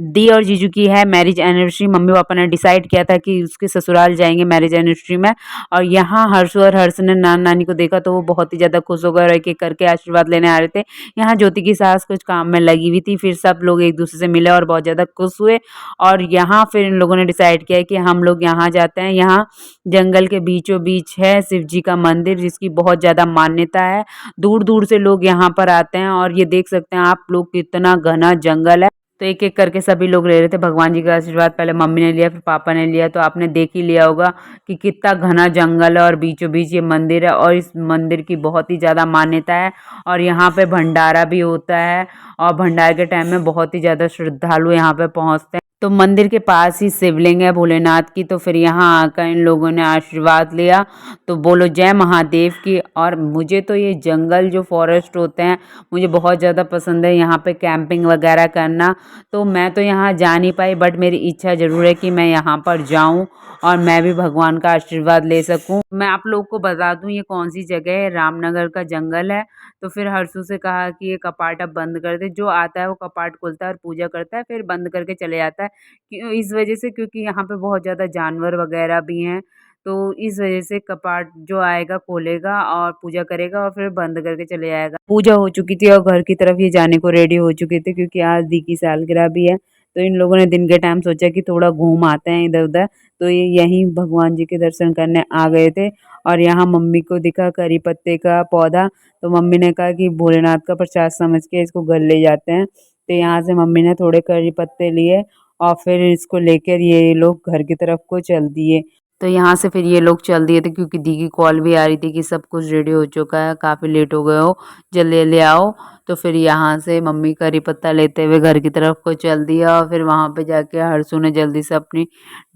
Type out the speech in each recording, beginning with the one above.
दी और जीजू की है मैरिज एनिवर्सरी। मम्मी पापा ने डिसाइड किया था कि उसके ससुराल जाएंगे मैरिज एनिवर्सरी में। और यहाँ हर्षु और हर्ष ने नाना नानी को देखा तो वो बहुत ही ज़्यादा खुश हो गए और एक एक करके आशीर्वाद लेने आ रहे थे। यहाँ ज्योति की सास कुछ काम में लगी हुई थी, फिर सब लोग एक दूसरे से मिले और बहुत ज़्यादा खुश हुए। और यहाँ फिर इन लोगों ने डिसाइड किया कि हम लोग यहाँ जाते हैं। यहाँ जंगल के बीचों बीच है शिव जी का मंदिर, जिसकी बहुत ज़्यादा मान्यता है। दूर दूर से लोग यहाँ पर आते हैं और ये देख सकते हैं आप लोग कितना घना जंगल है। तो एक एक करके सभी लोग ले रहे थे भगवान जी का आशीर्वाद। पहले मम्मी ने लिया, फिर पापा ने लिया। तो आपने देख ही लिया होगा कि कितना घना जंगल है और बीचों बीच ये मंदिर है और इस मंदिर की बहुत ही ज़्यादा मान्यता है। और यहाँ पे भंडारा भी होता है और भंडारे के टाइम में बहुत ही ज़्यादा श्रद्धालु यहाँ पे पहुँचते हैं। तो मंदिर के पास ही शिवलिंग है भोलेनाथ की। तो फिर यहाँ आकर इन लोगों ने आशीर्वाद लिया। तो बोलो जय महादेव की। और मुझे तो ये जंगल जो फॉरेस्ट होते हैं मुझे बहुत ज़्यादा पसंद है, यहाँ पे कैंपिंग वगैरह करना। तो मैं तो यहाँ जा नहीं पाई, बट मेरी इच्छा ज़रूर है कि मैं यहाँ पर जाऊँ और मैं भी भगवान का आशीर्वाद ले सकूँ। मैं आप लोग को बता दूँ ये कौन सी जगह है, रामनगर का जंगल है। तो फिर हर्षु से कहा कि ये कपाट अब बंद कर दे। जो आता है वो कपाट खोलता है और पूजा करता है, फिर बंद करके चले जाता है। क्यों? इस वजह से क्योंकि यहाँ पे बहुत ज़्यादा जानवर वगैरह भी हैं। तो इस वजह से कपाट जो आएगा खोलेगा और पूजा करेगा और फिर बंद करके चले जाएगा। पूजा हो चुकी थी और घर की तरफ ये जाने को रेडी हो चुके थे, क्योंकि आज दी की सालगिरह भी है। तो इन लोगों ने दिन के टाइम सोचा कि थोड़ा घूम आते हैं इधर उधर। तो ये यहीं भगवान जी के दर्शन करने आ गए थे। और यहाँ मम्मी को दिखा करी पत्ते का पौधा। तो मम्मी ने कहा कि भोलेनाथ का प्रसाद समझ के इसको घर ले जाते हैं। तो यहाँ से मम्मी ने थोड़े करी पत्ते लिए और फिर इसको लेकर ये लोग घर की तरफ को चल दिए। तो यहाँ से फिर ये लोग चल दिए थे, क्योंकि दी की कॉल भी आ रही थी कि सब कुछ रेडी हो चुका है, काफ़ी लेट हो गए हो, जल्दी ले आओ। तो फिर यहाँ से मम्मी करी पत्ता लेते हुए घर की तरफ को चल दिया। और फिर वहाँ पे जाके हर्षु ने जल्दी से अपनी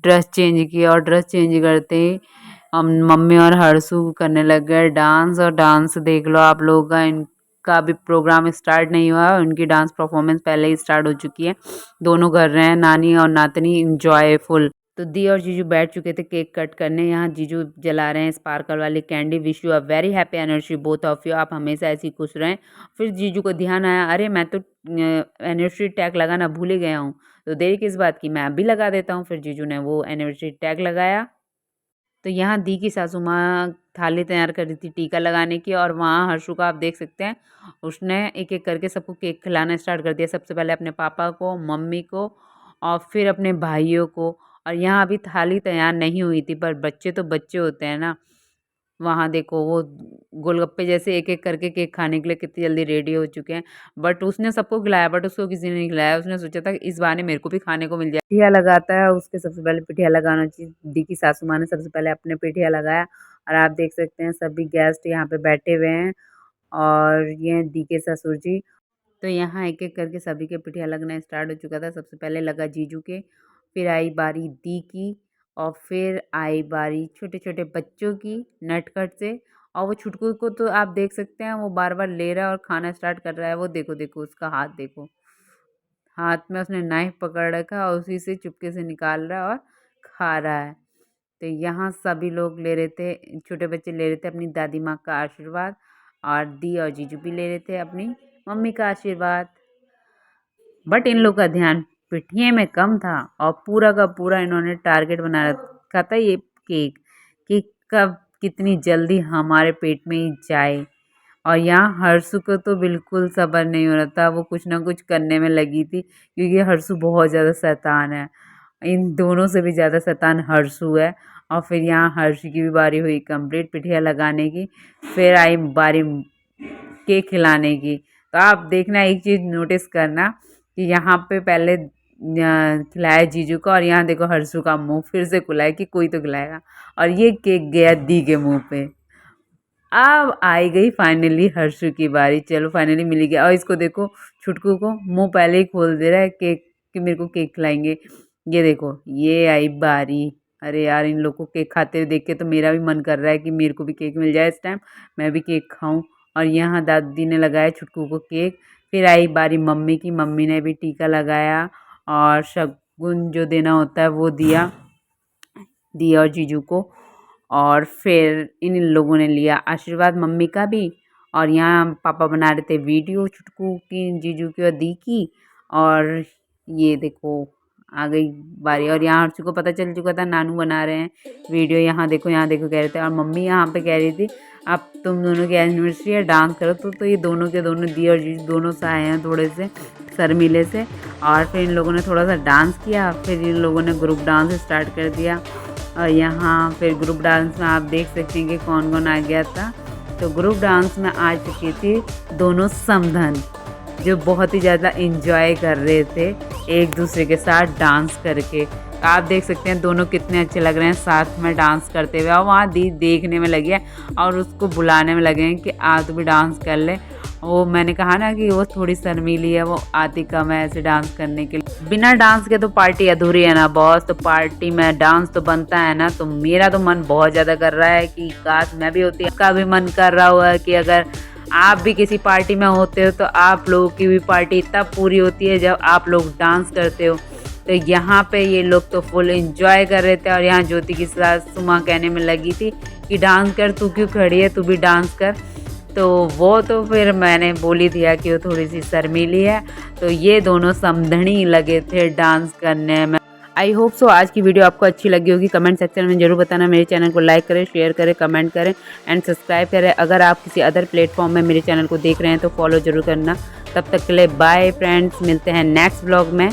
ड्रेस चेंज की और ड्रेस चेंज करते ही हम मम्मी और हर्षु करने लग गए डांस। और डांस देख लो आप लोगों का, इनका अभी प्रोग्राम स्टार्ट नहीं हुआ है, उनकी डांस परफॉर्मेंस पहले ही स्टार्ट हो चुकी है। दोनों कर रहे हैं नानी और नातनी इंजॉयफुल। तो दी और जीजू बैठ चुके थे केक कट करने। यहाँ जीजू जला रहे हैं स्पार्कल वाली candy. Wish you a very happy anniversary both of you, आप हमेशा ऐसी खुश रहें। फिर जीजू को ध्यान आया, अरे मैं तो एनिवर्सरी टैग लगाना भूल ही गया हूँ, तो देरी किस बात की, मैं अभी लगा देता हूँ। फिर जीजू ने वो एनिवर्सरी टैग लगाया। तो यहाँ दी की सासू माँ थाली तैयार कर रही थी टीका लगाने की। और वहाँ हर्षु का आप देख सकते हैं, उसने एक एक करके सबको केक खिलाना स्टार्ट कर दिया। सबसे पहले अपने पापा को, मम्मी को और फिर अपने भाइयों को। और यहाँ अभी थाली तैयार नहीं हुई थी, पर बच्चे तो बच्चे होते हैं ना। वहाँ देखो वो गोलगप्पे जैसे एक एक करके केक खाने के लिए कितनी जल्दी रेडी हो चुके हैं। बट उसने सबको खिलाया, बट उसको किसी ने नहीं खिलाया। उसने सोचा था कि इस बहाने मेरे को भी खाने को मिल जाए। पिठिया लगाता है, उसके सबसे पहले पिठिया लगाना चाहिए। दी की सासू माँ ने सबसे पहले अपने पिठिया लगाया। और आप देख सकते हैं सभी गेस्ट यहाँ पे बैठे हुए हैं और ये हैं दी के ससुर जी। तो यहाँ एक एक करके सभी के पिठिया लगना स्टार्ट हो चुका था। सबसे पहले लगा जीजू के, फिर आई बारी दी की और फिर आई बारी छोटे छोटे बच्चों की नटखट से। और वो छुटकू को तो आप देख सकते हैं वो बार बार ले रहा है और खाना स्टार्ट कर रहा है। वो देखो देखो उसका हाथ देखो, हाथ में उसने नाइफ पकड़ रखा और उसी से चुपके से निकाल रहा है और खा रहा है। तो यहाँ सभी लोग ले रहे थे, छोटे बच्चे ले रहे थे अपनी दादी माँ का आशीर्वाद और दी और जीजू भी ले रहे थे अपनी मम्मी का आशीर्वाद। बट इन लोग का ध्यान पिठिए में कम था और पूरा का पूरा इन्होंने टारगेट बना रखा था ये केक, कि कब कितनी जल्दी हमारे पेट में ही जाए। और यहाँ हर्षु को तो बिल्कुल सब्र नहीं हो रहा था, वो कुछ ना कुछ करने में लगी थी, क्योंकि हर्षु बहुत ज़्यादा शैतान है। इन दोनों से भी ज़्यादा शैतान हर्षु है। और फिर यहाँ हर्षु की भी बारी हुई कंप्लीट पिठिया लगाने की। फिर आई बारी केक खिलाने की। तो आप देखना एक चीज़ नोटिस करना कि यहाँ पे पहले खिलाया जीजू को और यहाँ देखो हर्षु का मुंह फिर से खुला है कि कोई तो खिलाएगा। और ये केक गया दी के मुंह पे। अब आई गई फाइनली हर्षु की बारी। चलो फाइनली मिल गया। और इसको देखो छुटकू को मुंह पहले ही खोल दे रहा है केक कि मेरे को केक खिलाएंगे। ये देखो ये आई बारी। अरे यार इन लोग को केक खाते हुए देख के तो मेरा भी मन कर रहा है कि मेरे को भी केक मिल जाए इस टाइम, मैं भी केक खाऊं। और यहाँ दादी ने लगाया छुटकू को केक। फिर आई बारी मम्मी की, मम्मी ने भी टीका लगाया और शगुन जो देना होता है वो दिया दी और जीजू को। और फिर इन लोगों ने लिया आशीर्वाद मम्मी का भी। और यहाँ पापा बना रहे थे वीडियो छुटकू की, जीजू की और दी की। और ये देखो आ गई बारी। और यहाँ अर्शु को पता चल चुका था नानू बना रहे हैं वीडियो। यहाँ देखो कह रहे थे। और मम्मी यहाँ पे कह रही थी अब तुम दोनों की एनिवर्सरी है, डांस करो। तो ये दोनों के दोनों दी और जीजू दोनों से आए हैं थोड़े से शर्मीले से। और फिर इन लोगों ने थोड़ा सा डांस किया, फिर इन लोगों ने ग्रुप डांस स्टार्ट कर दिया। और यहाँ फिर ग्रुप डांस में आप देख सकते हैं कि कौन कौन आ गया था। तो ग्रुप डांस में आ चुकी थी दोनों समधन, जो बहुत ही ज़्यादा इंजॉय कर रहे थे एक दूसरे के साथ डांस करके। आप देख सकते हैं दोनों कितने अच्छे लग रहे हैं साथ में डांस करते हुए। और वहाँ दी देखने में लगी है और उसको बुलाने में लगे हैं कि आ तू भी डांस कर ले। वो मैंने कहा ना कि वो थोड़ी शर्मीली है, वो आती कम है ऐसे डांस करने के लिए। बिना डांस के तो पार्टी अधूरी है ना बॉस। तो पार्टी में डांस तो बनता है ना। तो मेरा तो मन बहुत ज़्यादा कर रहा है कि काश मैं भी होती। आपका भी मन कर रहा हुआ कि अगर आप भी किसी पार्टी में होते हो तो आप लोगों की भी पार्टी तब पूरी होती है जब आप लोग डांस करते हो। तो यहाँ पे ये लोग तो फुल एंजॉय कर रहे थे। और यहाँ ज्योति की सास सुमा कहने में लगी थी कि डांस कर, तू क्यों खड़ी है, तू भी डांस कर। तो वो तो फिर मैंने बोली दिया कि वो थोड़ी सी शर्मीली है। तो ये दोनों समधनी लगे थे डांस करने में। आई होप सो आज की वीडियो आपको अच्छी लगी होगी। कमेंट सेक्शन में जरूर बताना। मेरे चैनल को लाइक करें, शेयर करें, कमेंट करें एंड सब्सक्राइब करें। अगर आप किसी अदर प्लेटफॉर्म में मेरे चैनल को देख रहे हैं तो फॉलो जरूर करना। तब तक के लिए बाय फ्रेंड्स, मिलते हैं नेक्स्ट व्लॉग में।